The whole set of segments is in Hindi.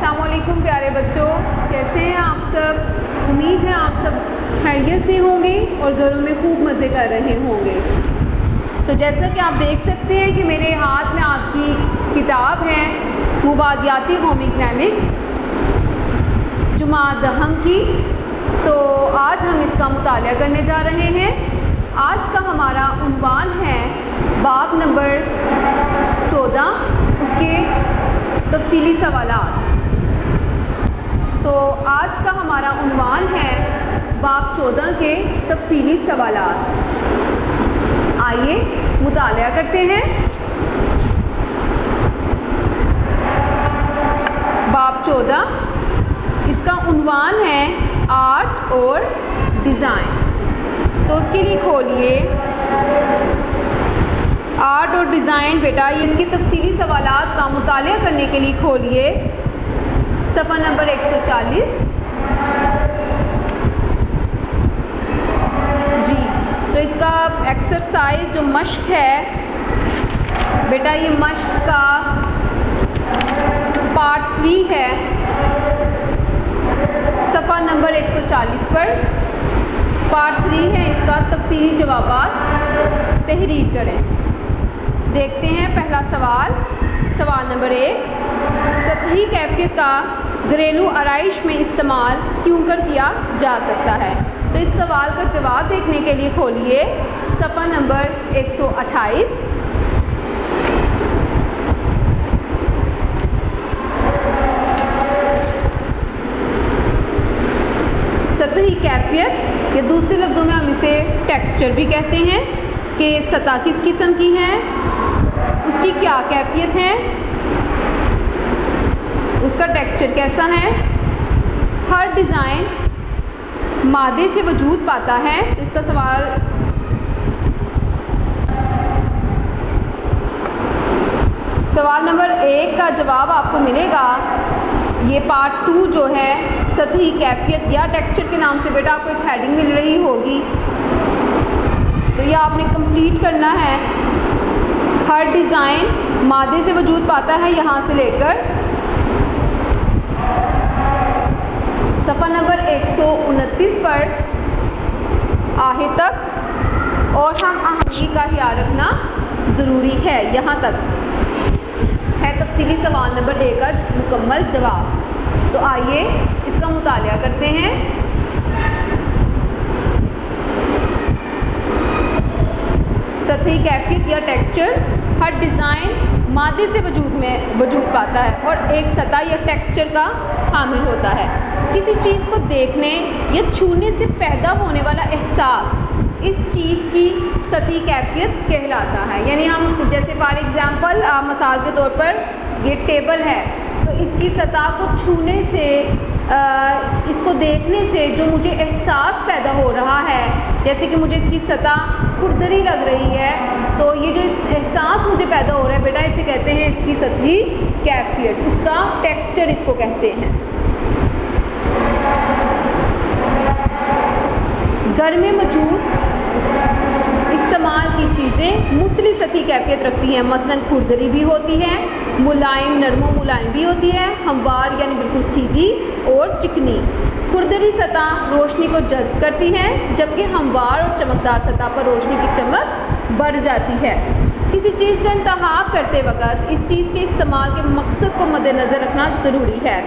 अस्सलामुअलैकुम प्यारे बच्चों, कैसे हैं आप सब। उम्मीद है आप सब खैरियत से होंगे और घरों में खूब मज़े कर रहे होंगे। तो जैसा कि आप देख सकते हैं कि मेरे हाथ में आपकी किताब है मुबादियाती कौमी इकनॉमिक्स जुमात दहम की। तो आज हम इसका मुतालिया करने जा रहे हैं। आज का हमारा उन्वान है बाब नंबर 14, उसके तफसीली सवालात। तो आज का हमारा उन्वान है बाब 14 के तफसीली सवालात। आइए मुतालिया करते हैं। बाब 14, इसका उन्वान है आर्ट और डिज़ाइन। तो उसके लिए खोलिए आर्ट और डिज़ाइन। बेटा ये इसके तफसीली सवालात का मुतालिया करने के लिए खोलिए सफ़ा नंबर 140 जी। तो इसका एक्सरसाइज जो मश्क है बेटा, ये मश्क का पार्ट 3 है, सफ़ा नंबर 140 पर पार्ट 3 है। इसका तफसीली जवाबात तहरीर करें। देखते हैं पहला सवाल नंबर 1, सतही कैफियत का घरेलू आराइश में इस्तेमाल क्यों कर किया जा सकता है। तो इस सवाल का जवाब देखने के लिए खोलिए सफ़ा नंबर 128। सतही कैफियत या दूसरे लफ्ज़ों में हम इसे टेक्सचर भी कहते हैं कि सतह किस किस्म की है, उसकी क्या कैफियत है, उसका टेक्सचर कैसा है। हर डिज़ाइन मादे से वजूद पाता है। तो इसका सवाल नंबर 1 का जवाब आपको मिलेगा। ये पार्ट 2 जो है सतही कैफियत या टेक्सचर के नाम से बेटा आपको एक हेडिंग मिल रही होगी, तो ये आपने कंप्लीट करना है। हर डिज़ाइन मादे से वजूद पाता है, यहाँ से लेकर सफ़ा नंबर 129 पर आखिर तक, और हम आहंगी का ख्याल रखना ज़रूरी है। यहाँ तक है तफसीली सवाल नंबर 1 का मुकम्मल जवाब। तो आइए इसका मुतालिया करते हैं। सतही कैफियत या टेक्सचर, हर डिज़ाइन मादे से वजूद पाता है और एक सतह या टेक्सचर का हामिल होता है। किसी चीज़ को देखने या छूने से पैदा होने वाला एहसास इस चीज़ की सतही कैफियत कहलाता है। यानी हम जैसे फॉर एग्ज़ाम्पल मिसाल के तौर पर ये टेबल है, तो इसकी सतह को छूने से इसको देखने से जो मुझे एहसास पैदा हो रहा है, जैसे कि मुझे इसकी सतह खुरदरी लग रही है, तो ये जो एहसास मुझे पैदा हो रहा है बेटा, इसे कहते हैं इसकी सतही कैफियत, इसका टेक्सचर इसको कहते हैं। घर में मौजूद इस्तेमाल की चीज़ें मुख्तलिफ सतही कैफियत रखती हैं। मसलन खुरदरी भी होती है, मुलायम नरमो मुलायम भी होती है, हमवार यानी बिल्कुल सीधी और चिकनी। खुरदरी सतह रोशनी को जज्ब करती है, जबकि हमवार और चमकदार सतह पर रोशनी की चमक बढ़ जाती है। किसी चीज़ का इंतखाब करते वक्त इस चीज़ के इस्तेमाल के मकसद को मद्देनज़र रखना ज़रूरी है।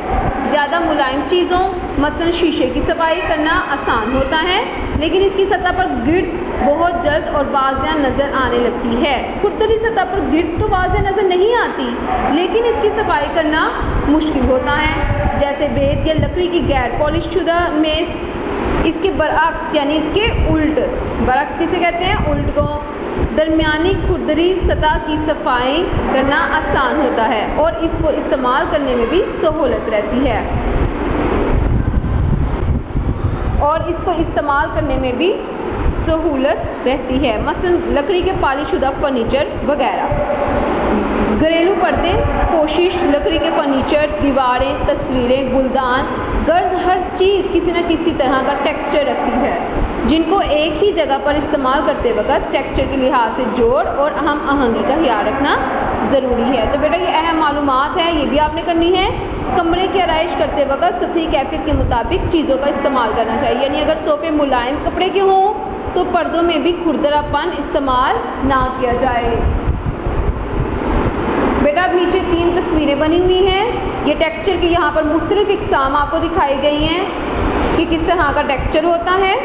ज़्यादा मुलायम चीज़ों मसलन शीशे की सफाई करना आसान होता है, लेकिन इसकी सतह पर गिर्द बहुत जल्द और वाज़ेह नज़र आने लगती है। खुरदरी सतह पर गिर्द तो वाज़ेह नज़र नहीं आती, लेकिन इसकी सफाई करना मुश्किल होता है। जैसे बेत या लकड़ी की गैर पॉलिश शुदा मेज़, इसके बरअक्स यानी इसके उल्ट, बरअक्स किसे कहते हैं, उल्ट को, दरमियानी खुरदरी सतह की सफाई करना आसान होता है और इसको इस्तेमाल करने में भी सहूलत रहती है, मसलन लकड़ी के पॉलिशुदा फर्नीचर वगैरह। घरेलू पर्दे, पोशिश, लकड़ी के फर्नीचर, दीवारें, तस्वीरें, गुलदान, गर्ज हर चीज़ किसी न किसी तरह का टेक्सचर रखती है, जिनको एक ही जगह पर इस्तेमाल करते वक्त टेक्सचर के लिहाज से जोड़ और अहम आहंगी का ख्याल रखना ज़रूरी है। तो बेटा ये अहम मालूमात है, ये भी आपने करनी है। कमरे की आराइश करते वक्त सतही कैफियत के मुताबिक चीज़ों का इस्तेमाल करना चाहिए, यानी अगर सोफ़े मुलायम कपड़े के हों तो पर्दों में भी खुरदरापन इस्तेमाल ना किया जाए। बेटा अब नीचे 3 तस्वीरें बनी हुई हैं, ये टेक्सचर की यहाँ पर मुख्तलिफ इकसाम आपको दिखाई गई हैं कि किस तरह का टेक्सचर होता है।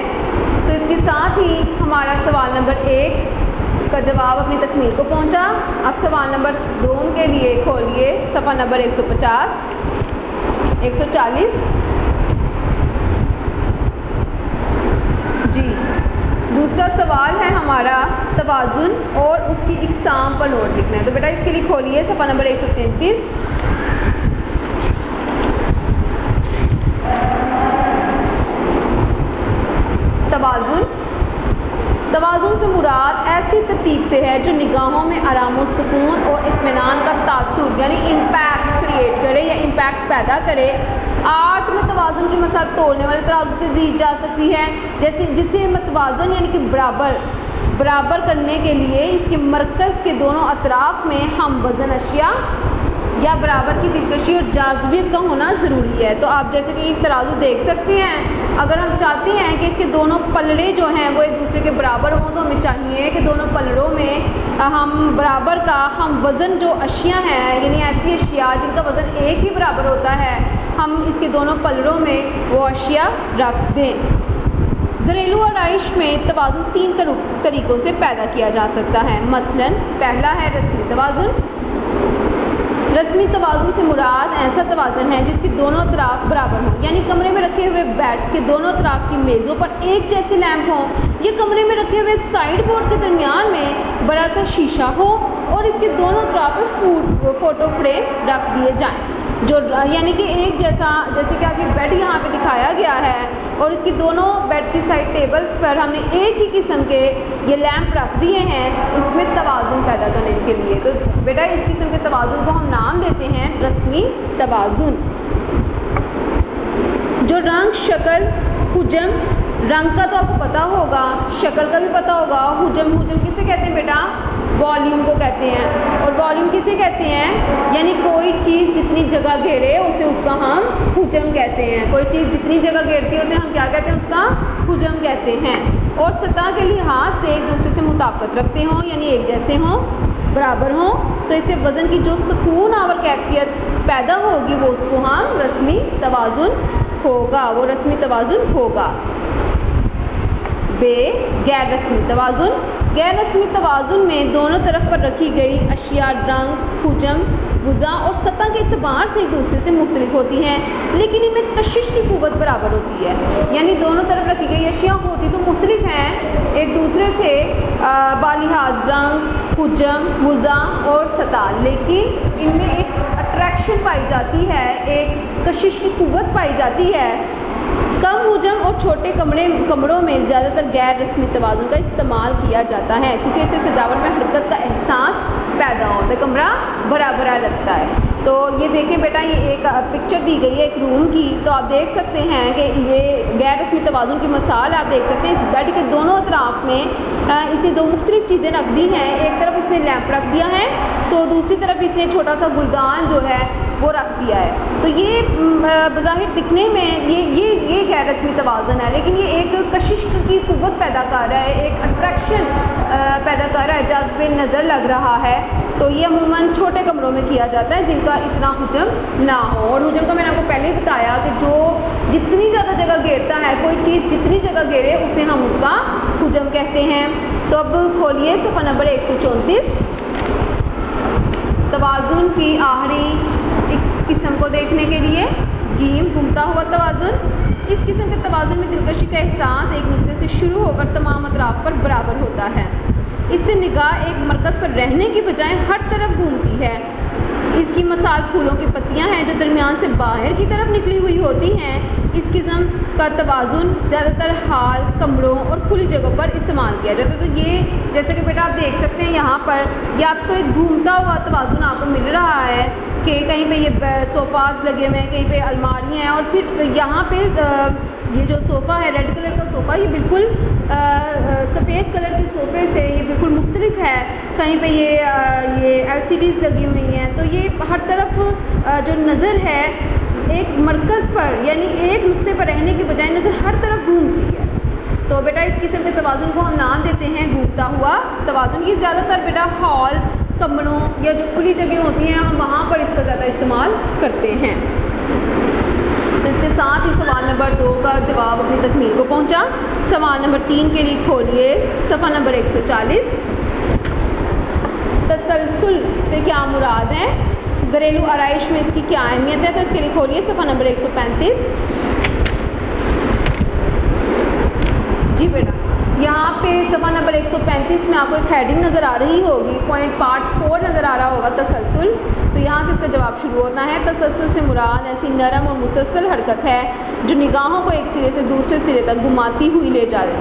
तो इसके साथ ही हमारा सवाल नंबर 1 का जवाब अपनी तकमील को पहुँचा। अब सवाल नंबर 2 के लिए खोलिए सफ़ा नंबर 150, 140 जी। दूसरा सवाल है हमारा तवाज़ुन और उसकी इकसाम पर नोट लिखना है। तो बेटा इसके लिए खोलिए सफ़ा नंबर 133, तवाज़ुन। तवाज़ुन से मुराद ऐसी तरतीब से है जो निगाहों में आराम व सुकून और इत्मीनान का तासुर यानी इम्पैक्ट क्रिएट करे या इम्पैक्ट पैदा करे। आर्ट में तवाज़ुन की मसाल तोलने वाले तराजू से दी जा सकती है, जैसे जिसे मतवाज़न यानी कि बराबर करने के लिए इसके मरकज़ के दोनों अतराफ़ में हम वज़न अशिया या बराबर की दिलकशी और जाज़बियत का होना ज़रूरी है। तो आप जैसे कि एक तराजू देख सकते हैं, अगर हम चाहते हैं कि इसके दोनों पलड़े जो हैं वो एक दूसरे के बराबर हों, तो हमें चाहिए कि दोनों पलड़ों में हम बराबर का हम वज़न जो अशिया हैं, यानी ऐसी अशिया जिनका वज़न एक ही बराबर होता है, हम इसके दोनों पलड़ों में वो अशिया रख दें। घरेलू आराइश में तवाज़ुन 3 तरीक़ों से पैदा किया जा सकता है। मसलन पहला है रस्मी तवाज़ुन। रस्मी तवाज़ुन से मुराद ऐसा तवाज़ुन है जिसके दोनों अतराफ़ बराबर हों, यानी कमरे में रखे हुए बेड के दोनों अतराफ़ की मेज़ों पर एक जैसे लैंप हों, या कमरे में रखे हुए साइड बोर्ड के दरमियान में बड़ा सा शीशा हो और इसके दोनों अतराफ़ पर फ़ोटो फ्रेम रख दिए जाएँ, जो यानी कि एक जैसा, जैसे कि आपकी बेड यहाँ पे दिखाया गया है और इसकी दोनों बेड की साइड टेबल्स पर हमने एक ही किस्म के ये लैंप रख दिए हैं इसमें तवाज़ुन पैदा करने के लिए। तो बेटा इस किस्म के तवाज़ुन को हम नाम देते हैं रस्मी तवाज़ुन। जो रंग, शक्ल, हुजम, रंग का तो आपको पता होगा, शक्ल का भी पता होगा, हुजम किसे कहते हैं बेटा? वॉल्यूम को कहते हैं। और वॉल्यूम किसे कहते हैं? यानी कोई चीज़ जितनी जगह घेरे उसे उसका हम हुजम कहते हैं। कोई चीज़ जितनी जगह घेरती है उसे हम क्या कहते हैं? उसका हुजम कहते हैं। और सतह के लिहाज से एक दूसरे से मुताबिकत रखते हों, यानी एक जैसे हों, बराबर हों, तो इससे वज़न की जो सुकून और कैफियत पैदा होगी वो उसको हम रस्मी तवाज़ुन होगा, वो रस्मी तवाज़ुन होगा। गैर रस्मी तवाज़ुन। गैर रस्मी तवाज़ुन में दोनों तरफ पर रखी गई अशिया रंग, हुजम, वज़ा और सतह के एतबार से एक दूसरे से मुख्तलिफ होती हैं, लेकिन इनमें कशिश की क़ुव्वत बराबर होती है। यानी दोनों तरफ रखी गई अशिया होती तो मुख्तलिफ हैं एक दूसरे से बालिहाज रंग, हुजम, वज़ा और सतह, लेकिन इनमें एक अट्रैक्शन पाई जाती है, एक कशिश की क़ुव्वत पाई जाती है। कम हुजम और छोटे कमरों में ज़्यादातर गैर रस्मी तवाज़ुन का इस्तेमाल किया जाता है, क्योंकि इससे सजावट में हरकत का एहसास पैदा होता है, कमरा बड़ा लगता है। तो ये देखें बेटा, ये एक पिक्चर दी गई है एक रूम की, तो आप देख सकते हैं कि ये गैर रस्मी तवाज़ुन की मिसाल आप देख सकते हैं। इस बेड के दोनों अतराफ़ में इसने 2 मुख्तलिफ चीज़ें रख दी हैं। एक तरफ इसने लैंप रख दिया है, तो दूसरी तरफ इसने छोटा सा गुलदान जो है वो रख दिया है। तो ये बज़ाहिर दिखने में ये गैर रस्मी तवाज़ुन है, लेकिन ये एक कशिश की क़ुव्वत पैदा कर रहा है, एक अट्रैक्शन पैदा कर रहा है, जाज़बे नज़र लग रहा है। तो ये अमूमन छोटे कमरों में किया जाता है जिनका इतना हुजम ना हो। और हुजम का मैंने आपको पहले ही बताया कि जो जितनी ज़्यादा जगह घेरता है, कोई चीज़ जितनी जगह घेरे उसे हम उसका हुजम कहते हैं। तो अब खोलिए सफ़ा नंबर 134, तवाज़ुन की आखिरी एक किस्म को देखने के लिए। जीम, घूमता हुआ तवाज़ुन। इस किस्म के तवाज़ुन में दिलकशी का एहसास एक नुक्ते से शुरू होकर तमाम अतराफ़ पर बराबर होता है। इससे निगाह एक मरकज़ पर रहने की बजाय हर तरफ घूमती है। इसकी मिसाल फूलों की पत्तियां हैं जो दरमियान से बाहर की तरफ निकली हुई होती हैं। इस किस्म का तवाज़ुन ज़्यादातर हाल, कमरों और खुली जगहों पर इस्तेमाल किया जाता है। तो ये जैसे कि बेटा आप देख सकते हैं यहाँ पर, ये आपको एक घूमता हुआ तवाज़ुन आपको मिल रहा है कि कहीं पे ये सोफ़ाज़ लगे हुए हैं, कहीं पे अलमारियाँ हैं, और फिर यहाँ पे ये जो सोफ़ा है, रेड कलर का सोफ़ा, ये बिल्कुल सफ़ेद कलर के सोफ़े से ये बिल्कुल मुख्तलिफ है। कहीं पे ये LCDs लगी हुई हैं। तो ये हर तरफ जो नज़र है एक मरकज़ पर, यानी एक नुक्ते पर रहने की बजाय नज़र हर तरफ घूमती है। तो बेटा इस किस्म के तवाज़ुन को हम नाम देते हैं घूमता हुआ तवाज़ुन। ये ज़्यादातर बेटा हॉल, कमरों या जो खुली जगह होती हैं हम वहाँ पर इसका ज़्यादा इस्तेमाल करते हैं। तो इसके साथ ही सवाल नंबर 2 का जवाब अपनी तकमील को पहुँचा। सवाल नंबर 3 के लिए खोलिए सफ़ा नंबर 140। तसलसल से क्या मुराद है? घरेलू आराइश में इसकी क्या अहमियत है? तो इसके लिए खोलिए सफ़ा नंबर 135। जी बेटा, यहाँ पे सफ़ा नंबर 135 में आपको एक हेडिंग नज़र आ रही होगी, पॉइंट पार्ट 4 नज़र आ रहा होगा, तसलसल। तो यहाँ से इसका जवाब शुरू होता है। तसलसल से मुराद ऐसी नरम और मुसलसल हरकत है जो निगाहों को एक सिरे से दूसरे सिरे तक घुमाती हुई ले जाए।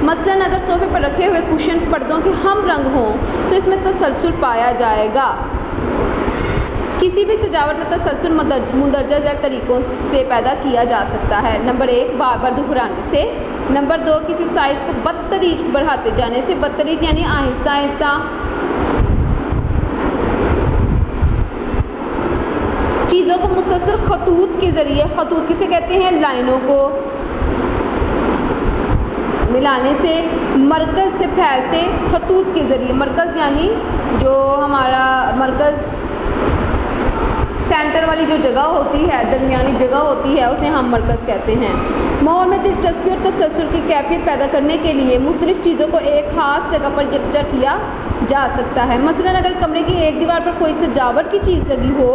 मसलन अगर सोफ़े पर रखे हुए कुशन पर्दों के हम रंग हों तो इसमें तसलसल पाया जाएगा। किसी भी सजावट में तसलसल मुंदरजा ज़ैल तरीक़ों से पैदा किया जा सकता है। नंबर 1, बार बार दोहराने से। नंबर 2, किसी साइज़ को बदतरीज बढ़ाते जाने से। बदतरीज यानी आहिस्ता आहिस्ता। चीज़ों को मुसलसल खतूत के ज़रिए, खतूत किसे कहते हैं? लाइनों को मिलाने से। मरकज़ से फैलते खतूत के ज़रिए। मरकज़ यानी जो हमारा मरकज़ सेंटर वाली जो जगह होती है, दरमियानी जगह होती है, उसे हम मरकज़ कहते हैं। माहौल में दिलचस्पी और तसलसल की कैफियत पैदा करने के लिए मुख्तलिफ़ चीज़ों को एक ख़ास जगह पर यकजा किया जा सकता है। मसलन अगर कमरे की एक दीवार पर कोई सजावट की चीज़ लगी हो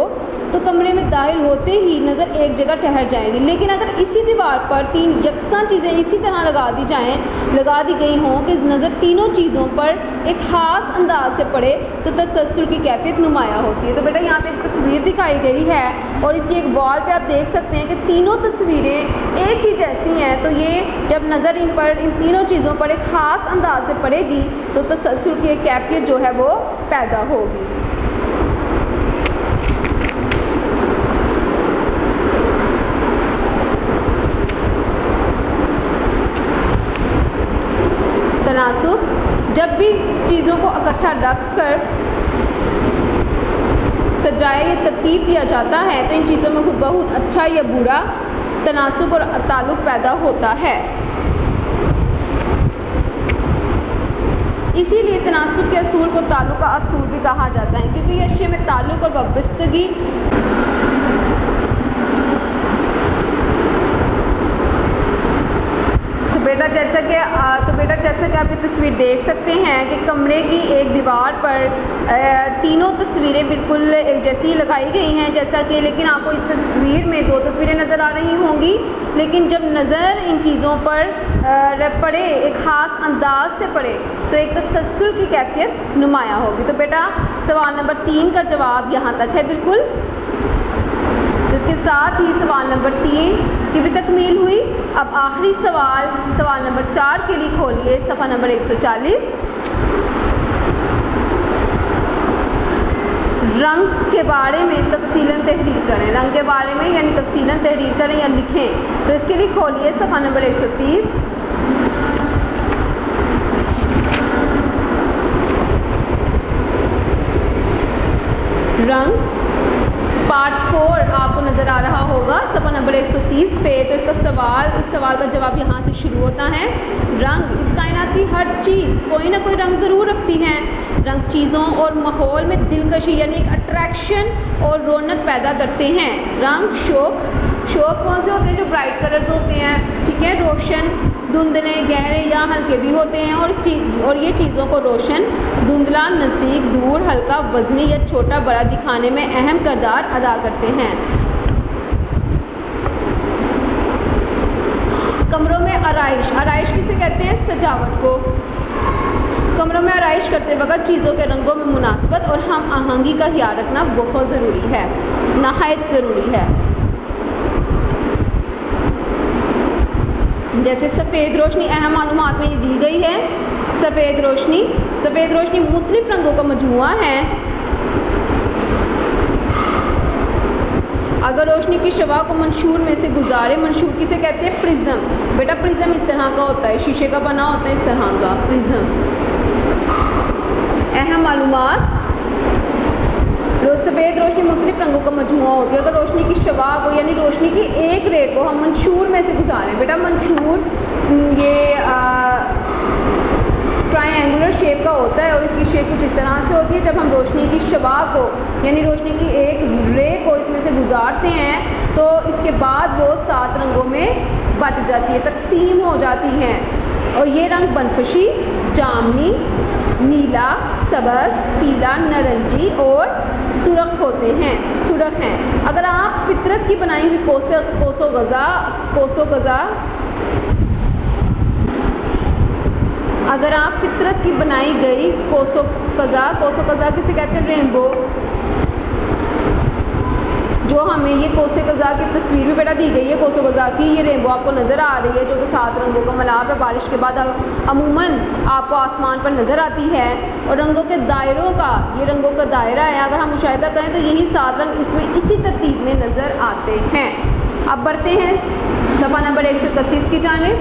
तो कमरे में दाखिल होते ही नज़र एक जगह ठहर जाएगी। लेकिन अगर इसी दीवार पर 3 यकसा चीज़ें इसी तरह लगा दी गई हों कि नज़र तीनों चीज़ों पर एक ख़ास अंदाज से पड़े तो तसलसल की कैफियत नुमाया होती है। तो बेटा यहाँ पे एक तस्वीर दिखाई गई है और इसकी एक वॉल पे आप देख सकते हैं कि तीनों तस्वीरें एक ही जैसी हैं। तो ये जब नज़र इन तीनों चीज़ों पर एक ख़ास अंदाज से पड़ेगी तो तसलसल की एक कैफियत जो है वो पैदा होगी। तनासुब, जब भी चीज़ों को इकट्ठा रख कर सजाया या तरतीब दिया जाता है तो इन चीज़ों में खुद बहुत अच्छा या बुरा तनासुब और ताल्लुक़ पैदा होता है। इसीलिए तनासुब के असूल को ताल्लुक़ का असूल भी कहा जाता है, क्योंकि ये अशिया में ताल्लुक़ और वाबस्तगी तो बेटा जैसा कि आप ये तस्वीर देख सकते हैं कि कमरे की एक दीवार पर तीनों तस्वीरें बिल्कुल एक जैसी लगाई गई हैं, जैसा कि, लेकिन आपको इस तस्वीर में 2 तस्वीरें नज़र आ रही होंगी। लेकिन जब नज़र इन चीज़ों पर पड़े, एक ख़ास अंदाज से पड़े, तो एक तसलसल की कैफियत नुमाया होगी। तो बेटा सवाल नंबर 3 का जवाब यहाँ तक है बिल्कुल। इसके साथ ही सवाल नंबर 3 की भी तकमील हुई। अब आखिरी सवाल नंबर 4 के लिए खोलिए सफ़ा नंबर 140। रंग के बारे में तफसीलन तहरीर करें। रंग के बारे में यानी तफसीलन तहरीर करें या लिखें। तो इसके लिए खोलिए सफ़ा नंबर 130। रंग पार्ट 4 आपको नज़र आ रहा होगा सफ़ा नंबर 130 पे। तो इस सवाल का जवाब यहाँ से शुरू होता है। रंग, इस कायनात की हर चीज़ कोई ना कोई रंग ज़रूर रखती है। रंग चीज़ों और माहौल में दिलकशी यानी एक अट्रैक्शन और रौनक पैदा करते हैं। रंग शौक कौन से होते हैं? जो ब्राइट कलर्स होते हैं, ठीक है, रोशन, धुंधले, गहरे या हल्के भी होते हैं। और ये चीज़ों को रोशन, धुंधला, नज़दीक, दूर, हल्का, वज़नी या छोटा बड़ा दिखाने में अहम किरदार अदा करते हैं। कमरों में आराइश किसे कहते हैं? सजावट को। कमरों में आराइश करते वक्त चीज़ों के रंगों में मुनासबत और हम आहंगी का ख्याल रखना बहुत ज़रूरी है, नहायत ज़रूरी है। जैसे सफ़ेद रोशनी अहम मालूमात में ये दी गई है। सफ़ेद रोशनी मुख्तलिफ रंगों का मजमुआ है। अगर रोशनी की शवा को मंशूर में से गुजारे, मंशूर किसे कहते हैं? प्रिज्म। बेटा प्रिज्म इस तरह का होता है, शीशे का बना होता है इस तरह का प्रिज्म। अहम मालूमात, सफ़ेद रोशनी मुख्तलिफ रंगों का मजमुआ होती है। अगर रोशनी की शवा को यानी रोशनी की एक रे को हम मंशूर में से गुजारें, बेटा मंशूर ये ट्रायंगुलर शेप का होता है और इसकी शेप कुछ इस तरह से होती है। जब हम रोशनी की शवा को यानी रोशनी की एक रे को इसमें से गुजारते हैं तो इसके बाद वो 7 रंगों में बट जाती है, तकसीम हो जाती हैं। और ये रंग बनफशी, जामनी, नीला, सब्ज़, पीला, नारंगी और सुरख होते हैं, सुरख हैं। अगर आप फितरत की बनाई हुई कोसो गज़ा अगर आप फितरत की बनाई गई कोसो कज़ा किसे कहते हैं? रेनबो। जो हमें ये कोसे कज़ा की तस्वीर भी बेटा दी गई है कोसो कज़ा की, ये रेनबो आपको नज़र आ रही है जो कि 7 रंगों का मिलाप है। बारिश के बाद अमूमन आपको आसमान पर नज़र आती है। और रंगों के दायरों का, ये रंगों का दायरा है, अगर हम मुशाहिदा करें तो यही 7 रंग इसमें इसी तरतीब में नज़र आते हैं। अब बढ़ते हैं सफ़ा नंबर 131 की जानिब।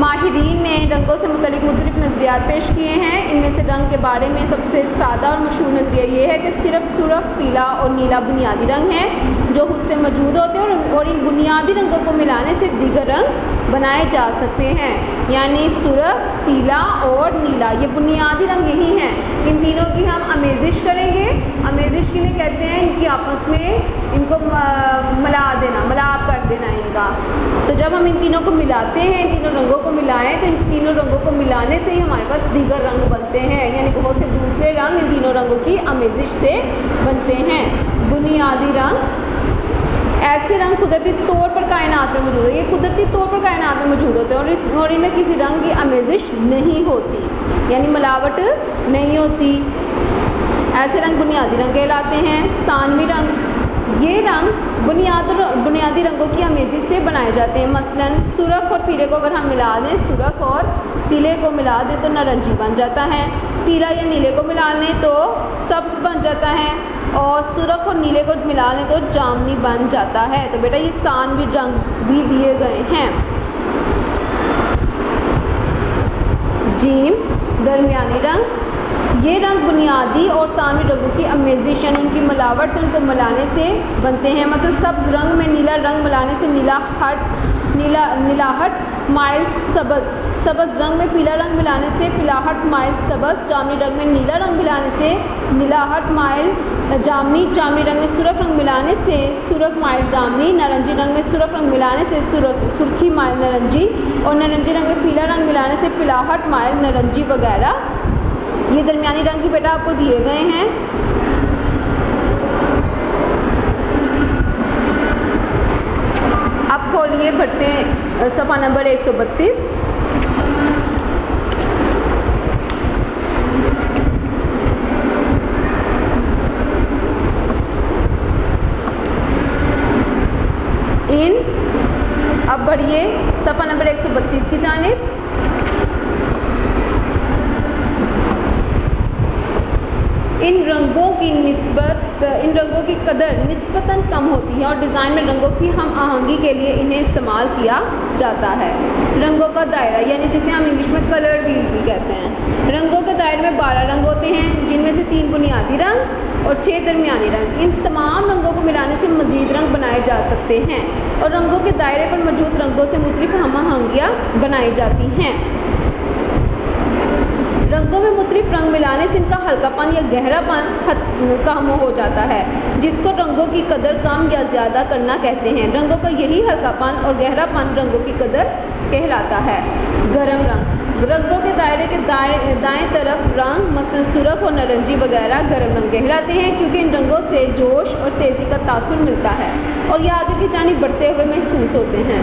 माहिरीन ने रंगों से मुतल्लिक़ मुख्तलिफ़ नज़रियात पेश किए हैं। इनमें से रंग के बारे में सबसे सादा और मशहूर नज़रिया ये है कि सिर्फ सुरख, पीला और नीला बुनियादी रंग हैं जो खुद से मौजूद होते हैं और इन बुनियादी रंगों को मिलाने से दीगर रंग बनाए जा सकते हैं। यानी सुरख, पीला और नीला ये बुनियादी रंग यही हैं। इन तीनों की हम अमेजिश करेंगे। अमेजिश के लिए कहते हैं इनकी आपस में इनको मिलाप कर देना इनका। तो जब हम इन तीनों को मिलाते हैं, इन तीनों रंगों को मिलाएं तो इन तीनों रंगों को मिलाने से ही हमारे पास दीगर रंग बनते हैं, यानी बहुत से दूसरे रंग इन तीनों रंगों की अमेजिश से बनते हैं। बुनियादी रंग ऐसे रंग कुदरती तौर पर कायनात में मौजूद है, ये कुदरती तौर पर कायनात में मौजूद होते हैं और इनमें किसी रंग की अमेजिश नहीं होती, यानी मिलावट नहीं होती। ऐसे रंग बुनियादी रंग कहलाते हैं। सानवी रंग, ये रंग बुनियादी रंगों की अमेजिश से बनाए जाते हैं। मसलन सुरख और पीले को अगर हम मिला दें, सुरख और पीले को मिला दें तो नारंगी बन जाता है। पीला या नीले को मिला लें तो सब्ज़ बन जाता है और सुरख और नीले को मिला लें तो जामनी बन जाता है। तो बेटा ये सानवी रंग भी दिए गए हैं। जीम, दरमियानी रंग, ये रंग बुनियादी और सानवी रंगों की अमेजिश यानी उनकी मिलावट से उनको मिलाने से बनते हैं। मतलब सब्ज़ रंग में नीला रंग मिलाने से नीलाहट माइल सब्ज़ रंग में पीला रंग मिलाने से पीलाहट माइल सब्ज़, जामनी रंग में नीला रंग मिलाने से नीलाहट माइल जामनी रंग में सुरख रंग मिलाने से सुरख माइल जामनी, नारंगी रंग में सुरख रंग मिलाने से सुर्खी माइल नारंगी और नारंगी रंग में पीला रंग मिलाने से पीलाहट माइल नारंगी वगैरह। ये दरमियानी रंग भी बेटा आपको दिए गए हैं। अब खोलिए बढ़ते सफ़ा नंबर 132। अब बढ़िए सफ़ा नंबर 132 की जानिब। इन रंगों की कदर निस्बतन कम होती है और डिज़ाइन में रंगों की हम आहंगी के लिए इन्हें इस्तेमाल किया जाता है। रंगों का दायरा यानी जिसे हम इंग्लिश में कलर व्हील भी कहते हैं। रंगों के दायरे में 12 रंग होते हैं जिनमें से 3 बुनियादी रंग और 6 दरमियानी रंग। इन तमाम रंगों को मिलाने से मज़ीद रंग बनाए जा सकते हैं और रंगों के दायरे पर मौजूद रंगों से मुख्तलिफ हम आहंगियाँ बनाई जाती हैं। रंगों में मुख्तलिफ रंग मिलाने से इनका हल्कापन या गहरापन कम हो जाता है, जिसको रंगों की कदर कम या ज़्यादा करना कहते हैं। रंगों का यही हल्कापन और गहरापन रंगों की कदर कहलाता है। गर्म रंग, रंगों के दायरे के दाएं तरफ रंग मसलन सुरख और नारंगी वगैरह गर्म रंग कहलाते हैं क्योंकि इन रंगों से जोश और तेज़ी का तासुर मिलता है और ये आगे की जानिब बढ़ते हुए महसूस होते हैं।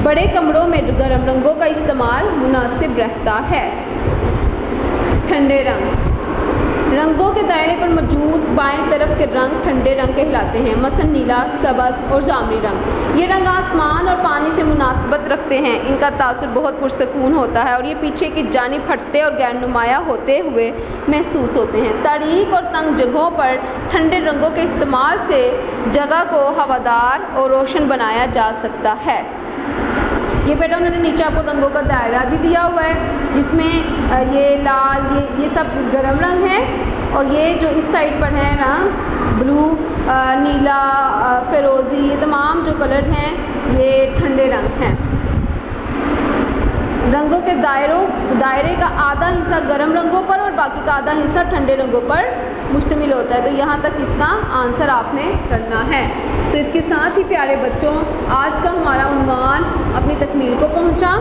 बड़े कमरों में गर्म रंगों का इस्तेमाल मुनासिब रहता है। ठंडे रंग, रंगों के दायरे पर मौजूद बाएं तरफ के रंग ठंडे रंग कहलाते हैं, मसलन नीला, सब्ज़ और जामुनी रंग। ये रंग आसमान और पानी से मुनासबत रखते हैं। इनका तासुर बहुत पुरसकून होता है और ये पीछे की जानिब हटते और गैर नुमाया होते हुए महसूस होते हैं। तारीक और तंग जगहों पर ठंडे रंगों के इस्तेमाल से जगह को हवादार और रोशन बनाया जा सकता है। ये बेटा उन्होंने नीचे आपको रंगों का दायरा भी दिया हुआ है, जिसमें ये लाल, ये सब गर्म रंग हैं और ये जो इस साइड पर है ना ब्लू, नीला, फिरोज़ी, ये तमाम जो कलर हैं ये ठंडे रंग हैं। रंगों के दायरे का आधा हिस्सा गर्म रंगों पर और बाकी का आधा हिस्सा ठंडे रंगों पर मुश्तमिल होता है। तो यहाँ तक इसका आंसर आपने करना है। तो इसके साथ ही प्यारे बच्चों, आज का हमारा उन्वान अपनी तकमील को पहुँचा।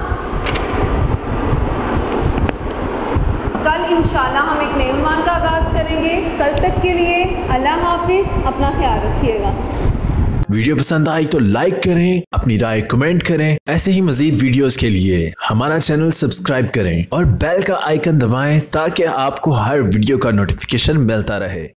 कल इंशाल्लाह हम एक नए उन्वान का आगाज़ करेंगे। कल तक के लिए अल्लाह हाफिज़, अपना ख्याल रखिएगा। वीडियो पसंद आई तो लाइक करें, अपनी राय कमेंट करें। ऐसे ही मजीद वीडियोस के लिए हमारा चैनल सब्सक्राइब करें और बेल का आइकन दबाएं ताकि आपको हर वीडियो का नोटिफिकेशन मिलता रहे।